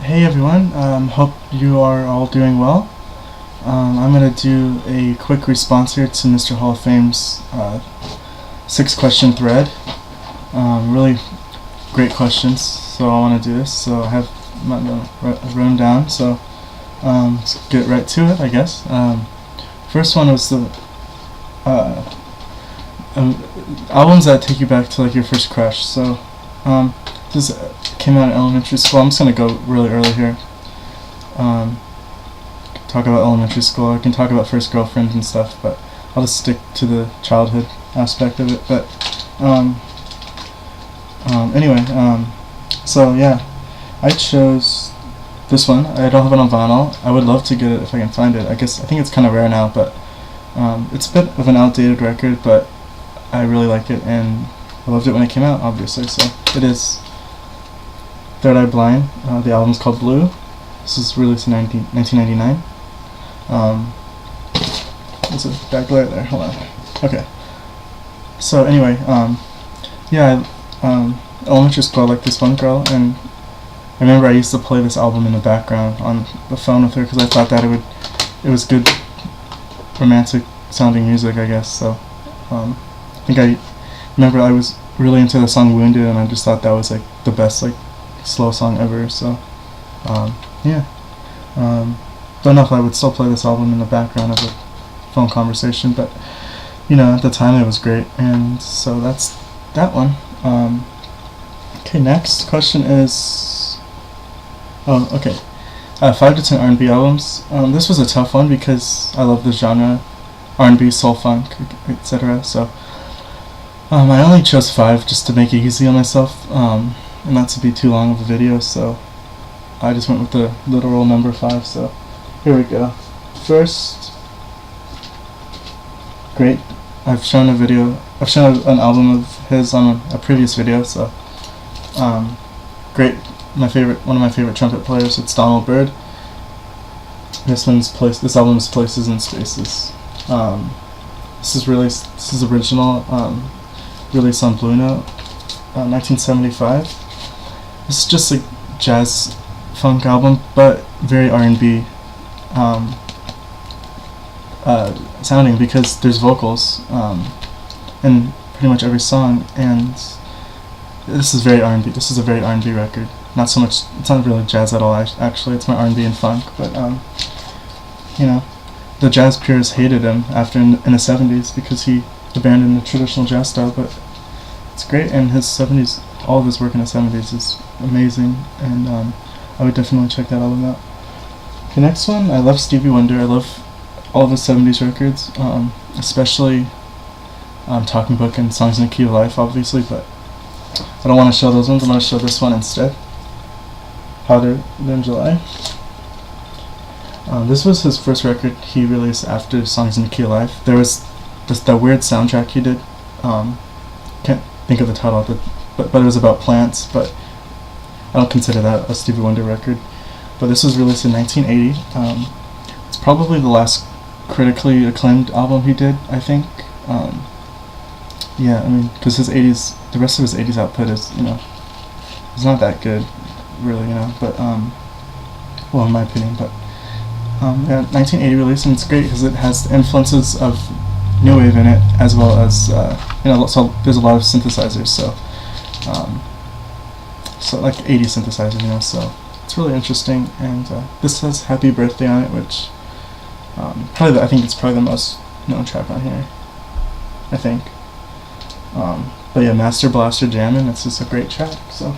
Hey everyone, hope you are all doing well. I'm going to do a quick response here to Mr. Hall of Fame's 6 question thread. Really great questions, so I want to do this. So I have written down, so let's get right to it, I guess. First one was the albums that take you back to like your first crush. So this came out in elementary school. I'm just gonna go really early here. Talk about elementary school. I can talk about first girlfriend and stuff, but I'll just stick to the childhood aspect of it. But anyway, so yeah, I chose this one. I don't have it on vinyl. I would love to get it if I can find it. I think it's kind of rare now, but it's a bit of an outdated record, but I really like it, and I loved it when it came out, obviously. So it is Third Eye Blind. The album's called Blue. This was released in 1999. There's a backlight there. Hold on. Okay. So anyway, yeah, elementary school I liked this one girl, and I remember I used to play this album in the background on the phone with her because I thought that it was good romantic sounding music, I guess. So I think I remember I was really into the song Wounded, and I just thought that was like the best like slow song ever. So yeah, don't know if I would still play this album in the background of a phone conversation, but you know, at the time it was great, and so that's that one. Okay, next question is, okay, 5 to 10 R&B albums. This was a tough one because I love the genre, R&B, soul, funk, etc. So I only chose 5 just to make it easy on myself, and not to be too long of a video. So I just went with the literal number 5. So here we go. First, great. I've shown an album of his on a previous video. So great. One of my favorite trumpet players. It's Donald Byrd. This album's Places and Spaces. This is original. Released on Blue Note, 1975. This is just a jazz funk album, but very R&B sounding because there's vocals in pretty much every song, and this is very R&B. This is a very R&B record. Not so much. It's not really jazz at all. Actually, it's more R&B and funk. But you know, the jazz purists hated him after in the 70s because he abandoned the traditional jazz style. But it's great, and his 70s, all of his work in the 70s is amazing, and I would definitely check that album out. Okay, next one. I love Stevie Wonder. I love all of his 70s records, especially Talking Book and Songs in the Key of Life, obviously, but I don't want to show those ones. I'm going to show this one instead. Hotter Than July. This was his first record he released after Songs in the Key of Life. There was that weird soundtrack he did. Can't think of the title of it, but it was about plants, but I don't consider that a Stevie Wonder record. But this was released in 1980. It's probably the last critically acclaimed album he did, I think. Yeah, I mean, because the rest of his 80s output is, you know, it's not that good, really, you know, but, well, in my opinion, but, yeah, 1980 release, and it's great because it has the influences of new wave in it, as well as, you know, so there's a lot of synthesizers, so like 80 synthesizers, you know, so it's really interesting, and this says Happy Birthday on it, which, I think it's probably the most known track on here, I think. But yeah, Master Blaster Jammin', it's just a great track. So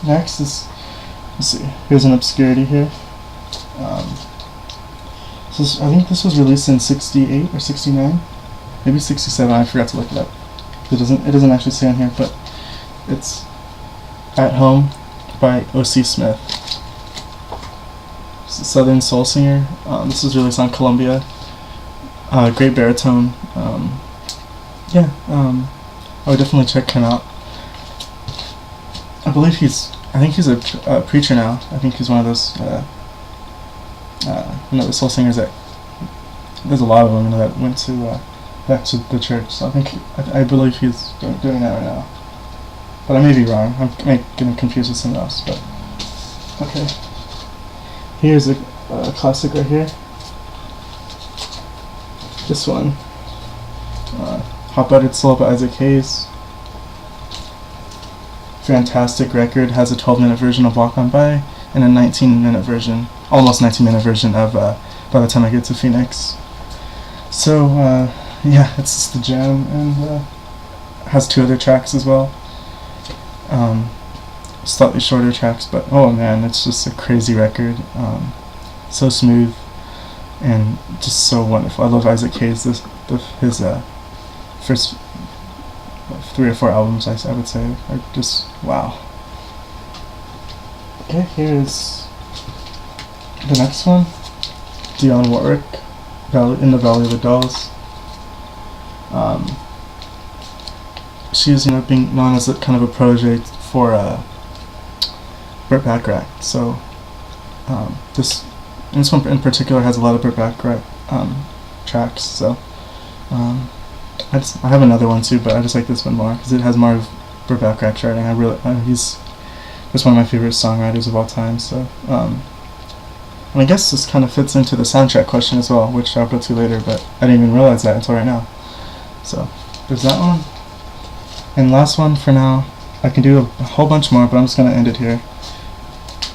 next is, let's see, here's an obscurity here. I think this was released in 68 or 69, maybe 67. I forgot to look it up. It doesn't actually say on here, but it's At Home by O.C. Smith. It's a Southern soul singer. This was released on Columbia. Great baritone. Yeah, I would definitely check him out. I think he's a preacher now. I think he's one of those soul singers that, there's a lot of them, you know, that went to back to the church. So I believe he's doing that right now. But I may be wrong. I'm getting confused with someone else. But Okay. Here's a classic right here. This one. Hot Buttered Soul by Isaac Hayes. Fantastic record. Has a 12-minute version of Walk On By and a 19-minute version, almost 19-minute version of By the Time I Get to Phoenix. So, yeah, it's just the jam, and has 2 other tracks as well. Slightly shorter tracks, but oh man, it's just a crazy record. So smooth and just so wonderful. I love Isaac Hayes. His first 3 or 4 albums, I would say, are just wow. Okay, here's the next one. Dionne Warwick, In the Valley of the Dolls. She is, being known as a kind of a protege for Burt Bacharach. So this one in particular has a lot of Burt Bacharach tracks. So I have another one too, but I just like this one more because it has more of Burt Bacharach writing. He's just one of my favorite songwriters of all time. So and I guess this kind of fits into the soundtrack question as well, which I'll go to later, but I didn't even realize that until right now. So there's that one. And last one for now. I can do a whole bunch more, but I'm just going to end it here.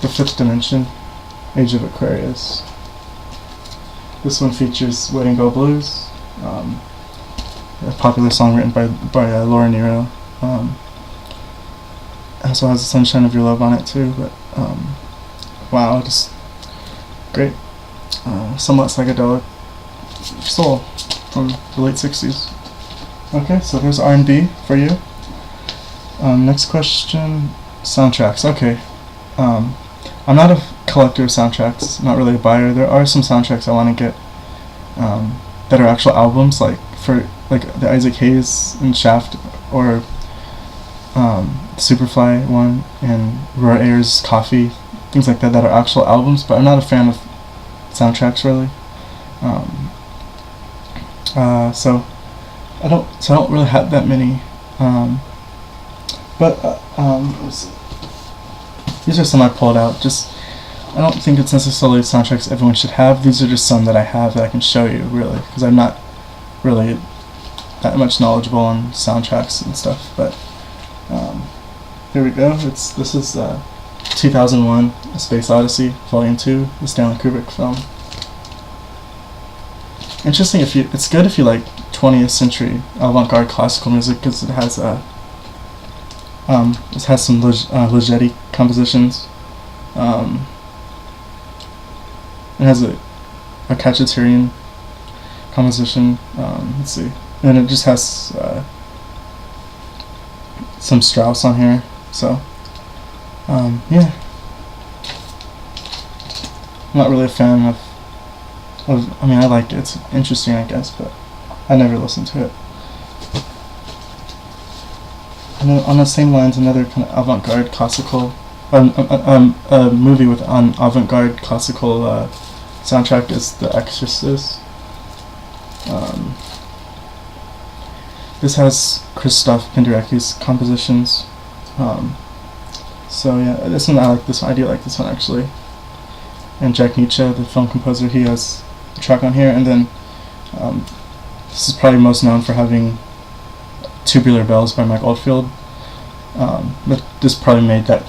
The Fifth Dimension, Age of Aquarius. This one features Wedding Bell Blues, a popular song written by Laura Nyro. Also has The Sunshine of Your Love on it too, but wow, just great. Somewhat psychedelic soul from the late 60s. Okay, so there's R&B for you. Next question, soundtracks. Okay, I'm not a collector of soundtracks, not really a buyer. There are some soundtracks I want to get that are actual albums, like the Isaac Hayes and Shaft, or Superfly one, and Roy Ayers' Coffee, things like that are actual albums. But I'm not a fan of soundtracks really. So I don't really have that many. Let's see. These are some I pulled out. I don't think it's necessarily soundtracks everyone should have. These are just some that I have that I can show you, really, because I'm not really that much knowledgeable on soundtracks and stuff. But here we go. This is 2001: A Space Odyssey, Volume 2, the Stanley Kubrick film. Interesting. It's good if you like 20th century avant-garde classical music, because it has some Ligeti compositions. It has a Khachaturian composition. Let's see, and it just has some Strauss on here. So yeah, I'm not really a fan of. I mean, I like it. It's interesting, I guess, but I never listened to it. And then on the same lines, another kind of avant-garde classical, a movie with an avant-garde classical soundtrack is The Exorcist. This has Krzysztof Penderecki's compositions. So yeah, this one I like. This one I do like this one actually. And Jack Nietzsche, the film composer, he has a track on here. And then this is probably most known for having Tubular Bells by Mike Oldfield. But this probably made that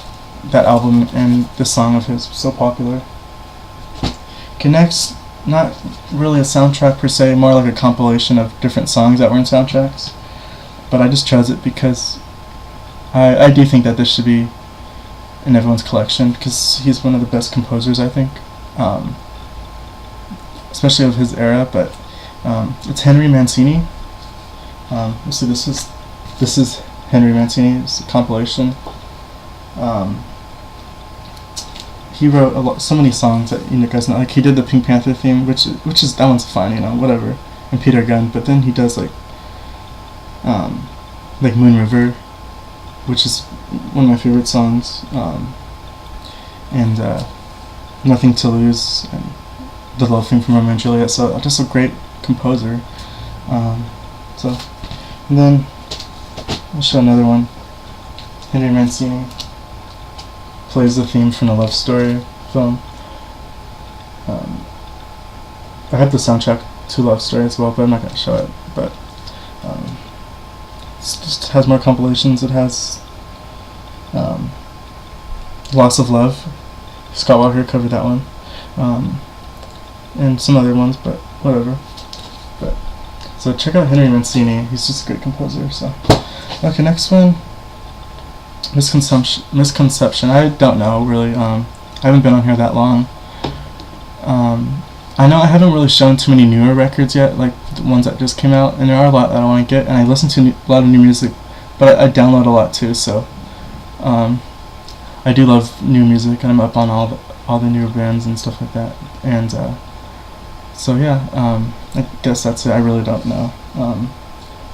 album and this song of his so popular. Okay, next, not really a soundtrack per se, more like a compilation of different songs that were in soundtracks. But I just chose it because I do think that this should be in everyone's collection, because he's one of the best composers, I think, especially of his era. But it's Henry Mancini. Let's see, this is Henry Mancini. It's a compilation. He wrote so many songs that you guys know. Like he did the Pink Panther theme, which is that one's fine, whatever. And Peter Gunn, but then he does like Moon River, which is one of my favorite songs, and Nothing to Lose, and The Love Theme from Romeo and Juliet. So just a great composer. And then I'll show another one. Henry Mancini. plays the theme from the Love Story film. I have the soundtrack to Love Story as well, but I'm not gonna show it. But it just has more compilations. It has Loss of Love. Scott Walker covered that one, and some other ones, but whatever. But so check out Henry Mancini. He's just a great composer. So okay, next one. Misconception. I don't know really. I haven't been on here that long. I know I haven't really shown too many newer records yet, like the ones that just came out, and there are a lot that I want to get, and I listen to a lot of new music, but I download a lot too, so I do love new music, and I'm up on all the newer bands and stuff like that, and so yeah, I guess that's it. I really don't know.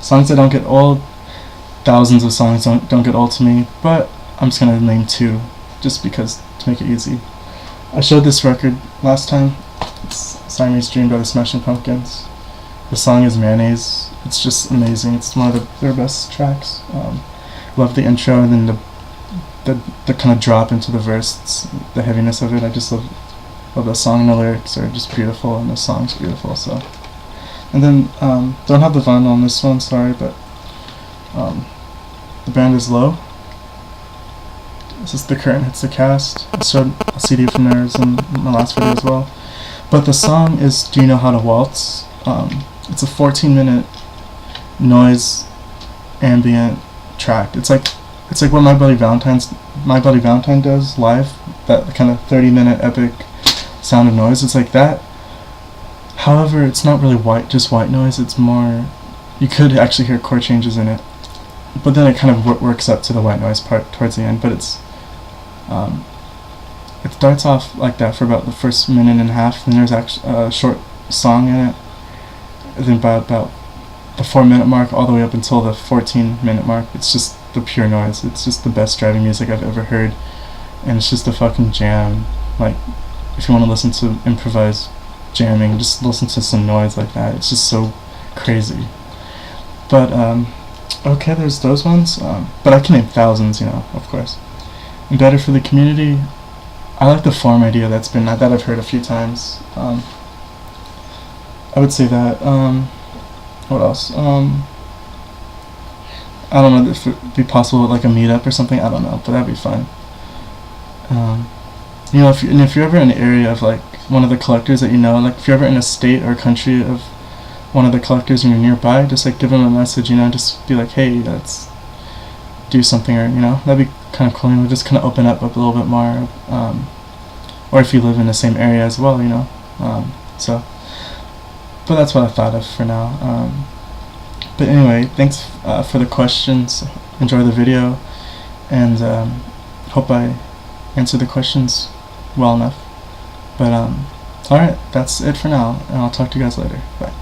Songs that don't get old, thousands of songs don't get old to me, but I'm just gonna name 2, just because, to make it easy. I showed this record last time. It's Siamese Dream by the Smashing Pumpkins. The song is Mayonnaise. It's just amazing. It's one of their best tracks. Love the intro, and then the kind of drop into the verse, the heaviness of it. I just love the song, and the lyrics are just beautiful, and the song's beautiful. So, and then don't have the vinyl on this one, sorry, but the band is Low. This is The Curtain Hits the Cast. I showed a CD from theirs in my last video as well. But the song is Do You Know How to Waltz? It's a 14-minute noise ambient track. It's like what My Bloody Valentine does live. That kind of 30-minute epic sound of noise. It's like that. However, it's not really just white noise. It's more, you could actually hear chord changes in it, but then it kind of works up to the white noise part towards the end. But it starts off like that for about the first minute and a half, and there's actually a short song in it. And then by about the 4-minute mark, all the way up until the 14-minute mark, it's just the pure noise. It's just the best driving music I've ever heard, and it's just a fucking jam. Like, if you want to listen to improvised jamming, just listen to some noise like that. It's just so crazy. But okay, there's those ones. But I can name thousands, of course. And Better for the Community. I like the form idea that I've heard a few times. I would say that. What else? I don't know if it would be possible with like a meetup or something. I don't know, but that'd be fun. If you're ever in an area of like one of the collectors that like if you're ever in a state or country of one of the collectors and you're nearby, just like give them a message. Just be like, hey, let's do something, or that'd be kind of cool. Just kind of open up a little bit more. Or if you live in the same area as well, so. But that's what I thought of for now. But anyway, thanks for the questions. Enjoy the video, and hope I answered the questions well enough. But alright, that's it for now, and I'll talk to you guys later. Bye.